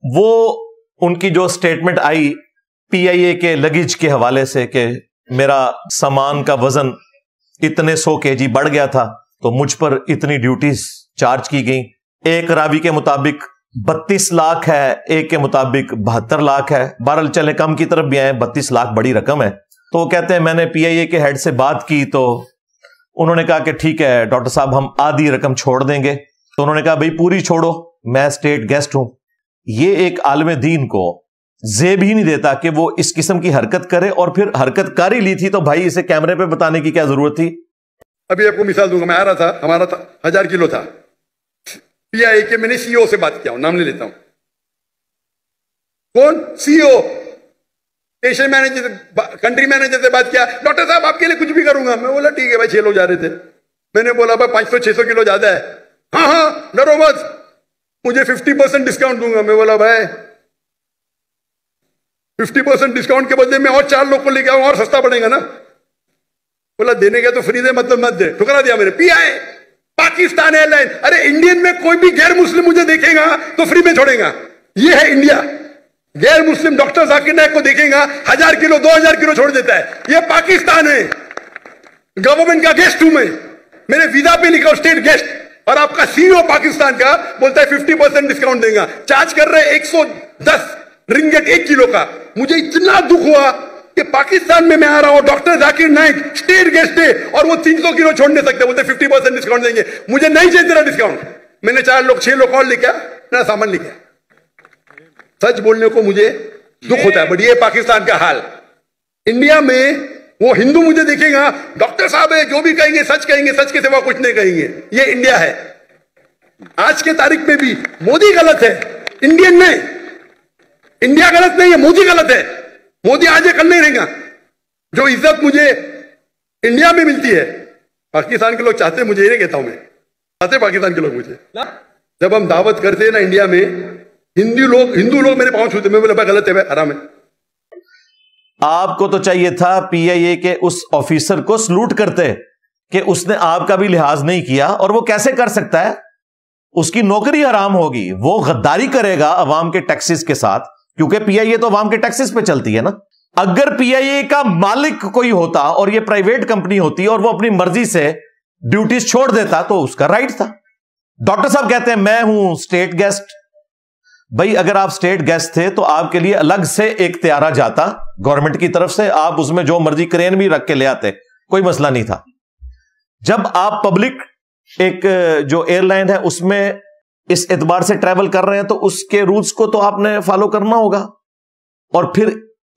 وہ ان کی جو سٹیٹمنٹ آئی پی آئی اے کے لگیج کے حوالے سے کہ میرا سامان کا وزن اتنے 100 kg بڑھ گیا تھا تو مجھ پر اتنی ڈیوٹیز چارج کی گئیں. ایک راوی کے مطابق 32 لاکھ ہے, ایک کے مطابق 72 لاکھ ہے. بہرحال چلے کم کی طرف بھی آئے, 32 لاکھ بڑی رقم ہے. تو وہ کہتے ہیں میں نے پی آئی اے کے ہیڈ سے بات کی تو انہوں نے کہا کہ ٹھیک ہے ڈاکٹر صاحب ہم آدھی رقم چھوڑ دیں گے. تو انہوں نے کہا بھئی پوری چھوڑو, میں اسٹیٹ گیسٹ ہوں. یہ ایک عالم دین کو زیب ہی نہیں دیتا کہ وہ اس قسم کی حرکت کرے, اور پھر حرکت کاری لی تھی تو بھائی اسے کیمرے پہ بتانے کی کیا ضرورت تھی. ابھی آپ کو مثال دوں گا, میں آ رہا تھا, ہمارا 1000 کلو تھا, پی آئی اے کے میں نے سی او سے بات کیا ہوں, نام لے لیتا ہوں. کون سی او ایشین مینیجر کنٹری مینیجر سے بات کیا, ڈاکٹر صاحب آپ کے لیے کچھ بھی کروں گا. میں بولا ٹھیک ہے بھائی, 6 لوگ جا رہے تھے. میں نے بولا بھائی 500-600 کلو زیادہ ہے. ہاں ہاں ڈرو مت, مجھے 50% ڈسکاؤنٹ دوں گا. میں بولا بھائی 50% ڈسکاؤنٹ کے بدلے میں اور 4 لوگ کو لے کے آؤں اور سستا پڑے گا نا. بولا دینے کا تو فری دے, مطلب مت دے. ٹھکرا دیا میں نے. پی آئی پاکستان ایئر لائن, ارے انڈین میں کوئی بھی غیر مسلم مجھے دیکھے گا تو فری میں چھوڑے گا. یہ ہے انڈیا. غیر مسلم ڈاکٹر ذاکر نائک کو دیکھیں گا 1000 کلو 2000 کلو چھوڑ دیتا ہے. یہ پاکستان ہے, گورنمنٹ کا گیسٹ ہوں میں نے ویزا پہ لکھا اسٹیٹ گیسٹ, اور آپ کا سی او پاکستان کا بولتا ہے 50% ڈسکاؤنٹ دیں گا. چارج کر رہے 110 رنگٹ 1 کلو کا. مجھے اتنا دکھ ہوا کہ پاکستان میں آ رہا ہوں, doctor Zakir Naik state guest ہے, اور وہ 300 کلو چھوڑ نہیں سکتے, بولتے 50% ڈسکاؤنٹ دیں گے. مجھے نہیں چاہیے تیرا ڈسکاؤنٹ. میں نے 6 لوگ اور لکھا, میرا سامان لکھا. سچ بولنے کو مجھے دکھ ہوتا ہے, بٹ یہ پاکستان کا حال. انڈیا میں وہ ہندو مجھے دیکھیں گا, ڈاکٹر صاحب ہے, جو بھی کہیں گے سچ کہیں گے, سچ کے سوا کچھ نہیں کہیں گے. یہ انڈیا ہے. آج کے تاریخ میں بھی مودی غلط ہے, انڈین نہیں. انڈیا غلط نہیں ہے, مودی غلط ہے. مودی آج کل نہیں رہے گا. جو عزت مجھے انڈیا میں ملتی ہے پاکستان کے لوگ چاہتے, مجھے یہ کہتا ہوں میں, چاہتے پاکستان کے لوگ مجھے. جب ہم دعوت کرتے ہیں نا انڈیا میں, ہندو لوگ میرے پاؤں چھوتے, میں بولا غلط ہے, حرام ہے. آپ کو تو چاہیے تھا پی آئی اے کے اس آفیسر کو سلوٹ کرتے کہ اس نے آپ کا بھی لحاظ نہیں کیا, اور وہ کیسے کر سکتا ہے, اس کی نوکری حرام ہوگی, وہ غداری کرے گا عوام کے ٹیکسز کے ساتھ, کیونکہ پی آئی اے تو عوام کے ٹیکسز پہ چلتی ہے نا. اگر پی آئی اے کا مالک کوئی ہوتا اور یہ پرائیویٹ کمپنی ہوتی اور وہ اپنی مرضی سے ڈیوٹیز چھوڑ دیتا تو اس کا رائٹ تھا. ڈاکٹر صاحب کہتے ہیں میں ہوں اسٹیٹ گیسٹ. بھائی اگر آپ اسٹیٹ گیسٹ تھے تو آپ کے لیے الگ سے ایک تیارہ جاتا گورنمنٹ کی طرف سے, آپ اس میں جو مرضی کرین بھی رکھ کے لے آتے, کوئی مسئلہ نہیں تھا. جب آپ پبلک ایک جو ایئر لائن ہے اس میں اس اعتبار سے ٹریول کر رہے ہیں تو اس کے رولز کو تو آپ نے فالو کرنا ہوگا. اور پھر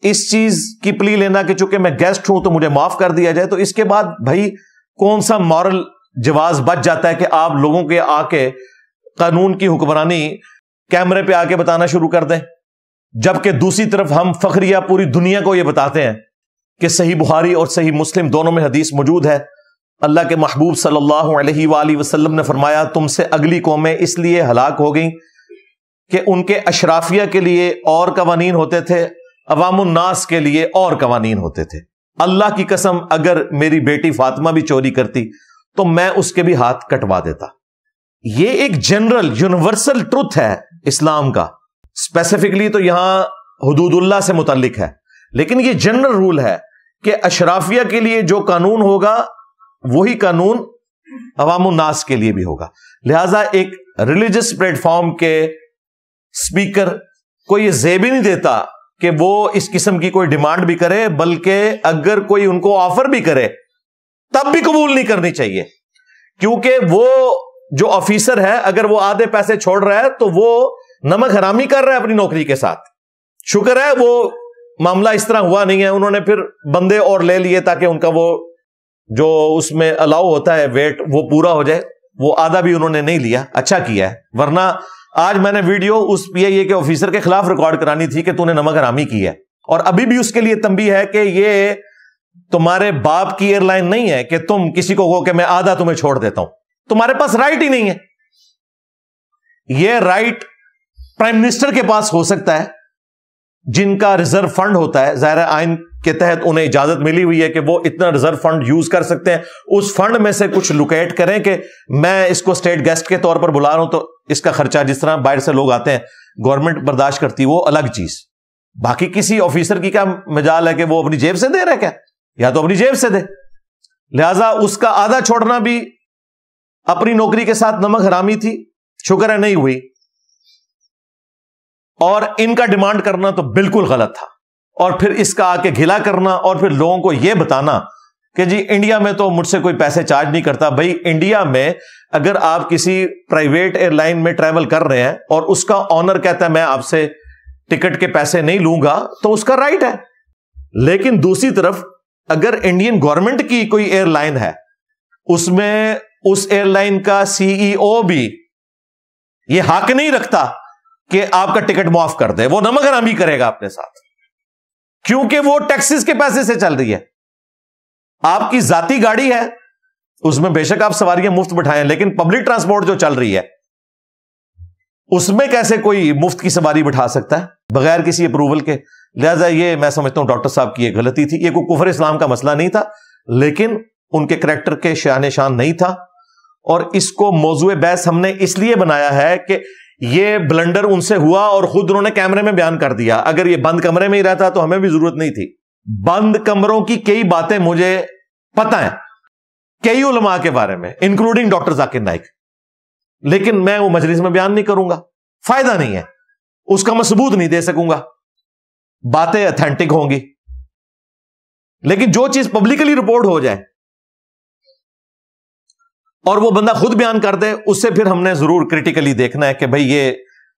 اس چیز کی پلی لینا کہ چونکہ میں گیسٹ ہوں تو مجھے معاف کر دیا جائے, تو اس کے بعد بھائی کون سا مورل جواز بچ جاتا ہے کہ آپ لوگوں کے آ کے قانون کی حکمرانی کیمرے پہ آ کے بتانا شروع کر دیں, جبکہ دوسری طرف ہم فخریہ پوری دنیا کو یہ بتاتے ہیں کہ صحیح بخاری اور صحیح مسلم دونوں میں حدیث موجود ہے. اللہ کے محبوب صلی اللہ علیہ وآلہ وسلم نے فرمایا تم سے اگلی قومیں اس لیے ہلاک ہو گئیں کہ ان کے اشرافیہ کے لیے اور قوانین ہوتے تھے, عوام الناس کے لیے اور قوانین ہوتے تھے. اللہ کی قسم اگر میری بیٹی فاطمہ بھی چوری کرتی تو میں اس کے بھی ہاتھ کٹوا دیتا. یہ ایک جنرل یونیورسل ٹروتھ ہے اسلام کا. اسپیسیفکلی تو یہاں حدود اللہ سے متعلق ہے, لیکن یہ جنرل رول ہے کہ اشرافیہ کے لیے جو قانون ہوگا وہی قانون عوام الناس کے لیے بھی ہوگا. لہذا ایک ریلیجس پلیٹ فارم کے اسپیکر کو یہ زیب ہی نہیں دیتا کہ وہ اس قسم کی کوئی ڈیمانڈ بھی کرے, بلکہ اگر کوئی ان کو آفر بھی کرے تب بھی قبول نہیں کرنی چاہیے, کیونکہ وہ جو آفیسر ہے اگر وہ آدھے پیسے چھوڑ رہا ہے تو وہ نمک حرامی کر رہا ہے اپنی نوکری کے ساتھ. شکر ہے وہ معاملہ اس طرح ہوا نہیں ہے, انہوں نے پھر بندے اور لے لیے تاکہ ان کا وہ جو اس میں الاؤ ہوتا ہے ویٹ وہ پورا ہو جائے, وہ آدھا بھی انہوں نے نہیں لیا. اچھا کیا ہے, ورنہ آج میں نے ویڈیو اس پی آئی اے کے آفیسر کے خلاف ریکارڈ کرانی تھی کہ تو نے نمک حرامی کی ہے. اور ابھی بھی اس کے لیے تنبیہ ہے کہ یہ تمہارے باپ کی ایئر لائن نہیں ہے کہ تم کسی کو کہو کہ میں آدھا تمہیں چھوڑ دیتا ہوں. تمہارے پاس رائٹ ہی نہیں ہے. یہ رائٹ پرائم منسٹر کے پاس ہو سکتا ہے جن کا ریزرو فنڈ ہوتا ہے, ظاہر آئین کے تحت انہیں اجازت ملی ہوئی ہے کہ وہ اتنا ریزرو فنڈ یوز کر سکتے ہیں, اس فنڈ میں سے کچھ لوکیٹ کریں کہ میں اس کو اسٹیٹ گیسٹ کے طور پر بلا رہا ہوں تو اس کا خرچہ, جس طرح باہر سے لوگ آتے ہیں گورنمنٹ برداشت کرتی وہ الگ چیز. باقی کسی آفیسر کی کیا مجال ہے کہ وہ اپنی جیب سے دے رہے کیا, یا تو اپنی جیب سے دے. لہذا اس کا آدھا چھوڑنا بھی اپنی نوکری کے ساتھ نمک حرامی تھی, شکر ہے نہیں ہوئی. اور ان کا ڈیمانڈ کرنا تو بالکل غلط تھا, اور پھر اس کا آ کے گھلا کرنا, اور پھر لوگوں کو یہ بتانا کہ جی انڈیا میں تو مجھ سے کوئی پیسے چارج نہیں کرتا. بھائی انڈیا میں اگر آپ کسی پرائیویٹ ایئر لائن میں ٹریول کر رہے ہیں اور اس کا آنر کہتا ہے میں آپ سے ٹکٹ کے پیسے نہیں لوں گا, تو اس کا رائٹ ہے. لیکن دوسری طرف اگر انڈین گورنمنٹ کی کوئی ایئر لائن ہے, اس میں اس ایئر لائن کا سی ای او بھی یہ حق نہیں رکھتا کہ آپ کا ٹکٹ معاف کر دے, وہ نمک حرامی کرے گا اپنے ساتھ, کیونکہ وہ ٹیکسز کے پیسے سے چل رہی ہے. آپ کی ذاتی گاڑی ہے, اس میں بے شک آپ سواریاں مفت بٹھائیں, لیکن پبلک ٹرانسپورٹ جو چل رہی ہے اس میں کیسے کوئی مفت کی سواری بٹھا سکتا ہے بغیر کسی اپروول کے. لہذا یہ میں سمجھتا ہوں ڈاکٹر صاحب کی یہ غلطی تھی. یہ کوئی کفر اسلام کا مسئلہ نہیں تھا, لیکن ان کے کریکٹر کے شان شان نہیں تھا, اور اس کو موضوع بحث ہم نے اس لیے بنایا ہے کہ یہ بلنڈر ان سے ہوا اور خود انہوں نے کیمرے میں بیان کر دیا. اگر یہ بند کمرے میں ہی رہتا تو ہمیں بھی ضرورت نہیں تھی. بند کمروں کی کئی باتیں مجھے پتہ ہیں, کئی علماء کے بارے میں انکلوڈنگ ڈاکٹر ذاکر نائک, لیکن میں وہ مجلس میں بیان نہیں کروں گا, فائدہ نہیں ہے, اس کا میں ثبوت نہیں دے سکوں گا. باتیں اتھینٹک ہوں گی, لیکن جو چیز پبلکلی رپورٹ ہو جائے اور وہ بندہ خود بیان کر دے, اس سے پھر ہم نے ضرور کریٹیکلی دیکھنا ہے کہ بھئی یہ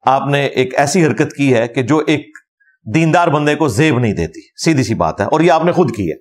آپ نے ایک ایسی حرکت کی ہے کہ جو ایک دیندار بندے کو زیب نہیں دیتی, سیدھی سی بات ہے, اور یہ آپ نے خود کی ہے.